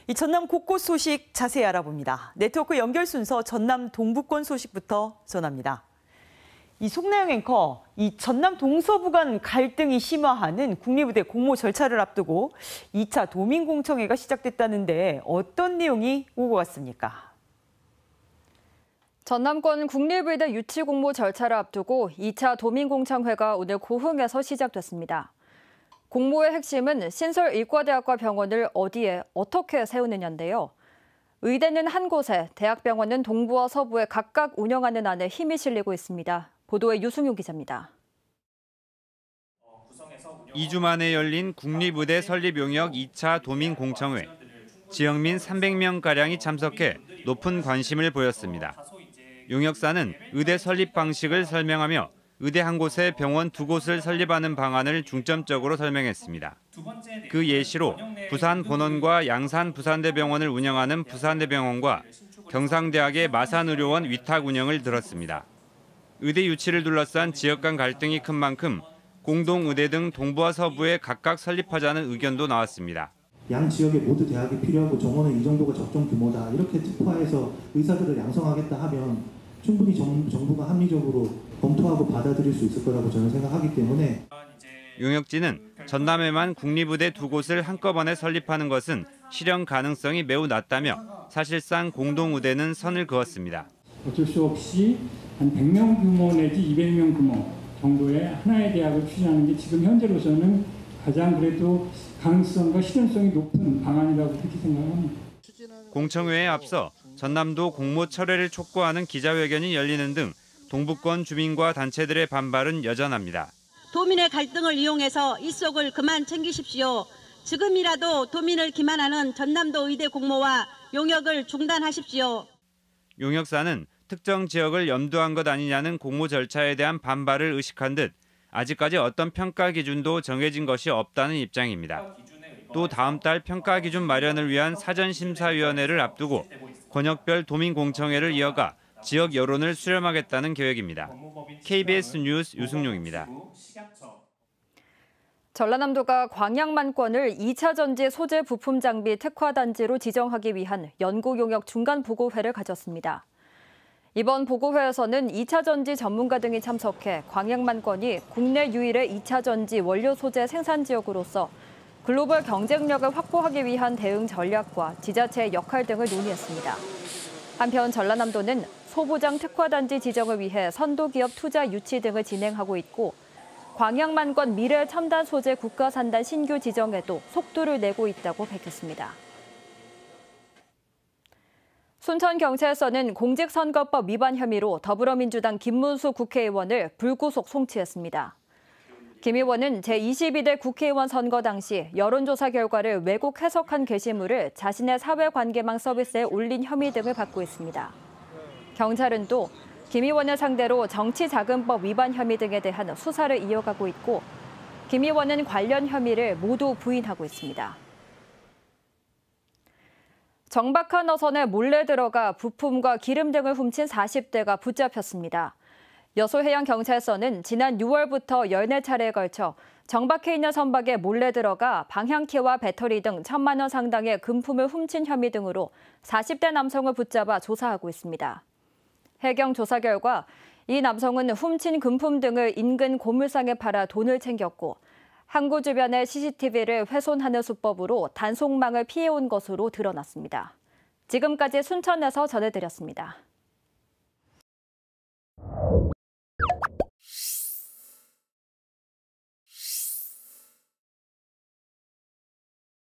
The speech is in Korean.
이 전남 곳곳 소식 자세히 알아봅니다. 네트워크 연결 순서 전남 동부권 소식부터 전합니다. 이 송나영 앵커, 이 전남 동서부 간 갈등이 심화하는 국립의대 공모 절차를 앞두고 2차 도민공청회가 시작됐다는데 어떤 내용이 오고 갔습니까? 전남권 국립의대 유치 공모 절차를 앞두고 2차 도민공청회가 오늘 고흥에서 시작됐습니다. 공모의 핵심은 신설 의과대학과 병원을 어디에 어떻게 세우느냐인데요. 의대는 한 곳에, 대학병원은 동부와 서부에 각각 운영하는 안에 힘이 실리고 있습니다. 보도에 유승용 기자입니다. 2주 만에 열린 국립의대 설립 용역 2차 도민공청회. 지역민 300명가량이 참석해 높은 관심을 보였습니다. 용역사는 의대 설립 방식을 설명하며 의대 한 곳에 병원 두 곳을 설립하는 방안을 중점적으로 설명했습니다. 그 예시로 부산 본원과 양산 부산대병원을 운영하는 부산대병원과 경상대학의 마산의료원 위탁 운영을 들었습니다. 의대 유치를 둘러싼 지역 간 갈등이 큰 만큼 공동의대 등 동부와 서부에 각각 설립하자는 의견도 나왔습니다. 양 지역에 모두 대학이 필요하고 정원은 이 정도가 적정 규모다. 이렇게 특화해서 의사들을 양성하겠다 하면 충분히 정부가 합리적으로 검토하고 받아들일 수 있을 거라고 저는 생각하기 때문에 용역진은 전남에만 국립의대 두 곳을 한꺼번에 설립하는 것은 실현 가능성이 매우 낮다며 사실상 공동의대는 선을 그었습니다. 어쩔 수 없이 한 100명 규모 내지 200명 규모 정도의 하나의 대학을 추진하는 게 지금 현재로서는 가장 그래도 가능성과 실현성이 높은 방안이라고 그렇게 생각합니다. 공청회에 앞서 전남도 공모 철회를 촉구하는 기자회견이 열리는 등 동부권 주민과 단체들의 반발은 여전합니다. 도민의 갈등을 이용해서 일속을 그만 챙기십시오. 지금이라도 도민을 기만하는 전남도 의대 공모와 용역을 중단하십시오. 용역사는 특정 지역을 염두한 것 아니냐는 공모 절차에 대한 반발을 의식한 듯 아직까지 어떤 평가 기준도 정해진 것이 없다는 입장입니다. 또 다음 달 평가 기준 마련을 위한 사전심사위원회를 앞두고 권역별 도민공청회를 이어가 지역 여론을 수렴하겠다는 계획입니다. KBS 뉴스 유승용입니다. 전라남도가 광양만권을 2차 전지 소재 부품 장비 특화단지로 지정하기 위한 연구용역 중간 보고회를 가졌습니다. 이번 보고회에서는 2차 전지 전문가 등이 참석해 광양만권이 국내 유일의 2차 전지 원료 소재 생산 지역으로서 글로벌 경쟁력을 확보하기 위한 대응 전략과 지자체의 역할 등을 논의했습니다. 한편 전라남도는 소부장 특화단지 지정을 위해 선도기업 투자 유치 등을 진행하고 있고 광양만권 미래 첨단 소재 국가산단 신규 지정에도 속도를 내고 있다고 밝혔습니다. 순천경찰서는 공직선거법 위반 혐의로 더불어민주당 김문수 국회의원을 불구속 송치했습니다. 김 의원은 제22대 국회의원 선거 당시 여론조사 결과를 왜곡 해석한 게시물을 자신의 사회관계망 서비스에 올린 혐의 등을 받고 있습니다. 경찰은 또 김 의원을 상대로 정치자금법 위반 혐의 등에 대한 수사를 이어가고 있고 김 의원은 관련 혐의를 모두 부인하고 있습니다. 정박한 어선에 몰래 들어가 부품과 기름 등을 훔친 40대가 붙잡혔습니다. 여수해양경찰서는 지난 6월부터 14차례에 걸쳐 정박해 있는 선박에 몰래 들어가 방향키와 배터리 등 1,000만 원 상당의 금품을 훔친 혐의 등으로 40대 남성을 붙잡아 조사하고 있습니다. 해경 조사 결과 이 남성은 훔친 금품 등을 인근 고물상에 팔아 돈을 챙겼고 항구 주변의 CCTV를 훼손하는 수법으로 단속망을 피해온 것으로 드러났습니다. 지금까지 순천에서 전해드렸습니다.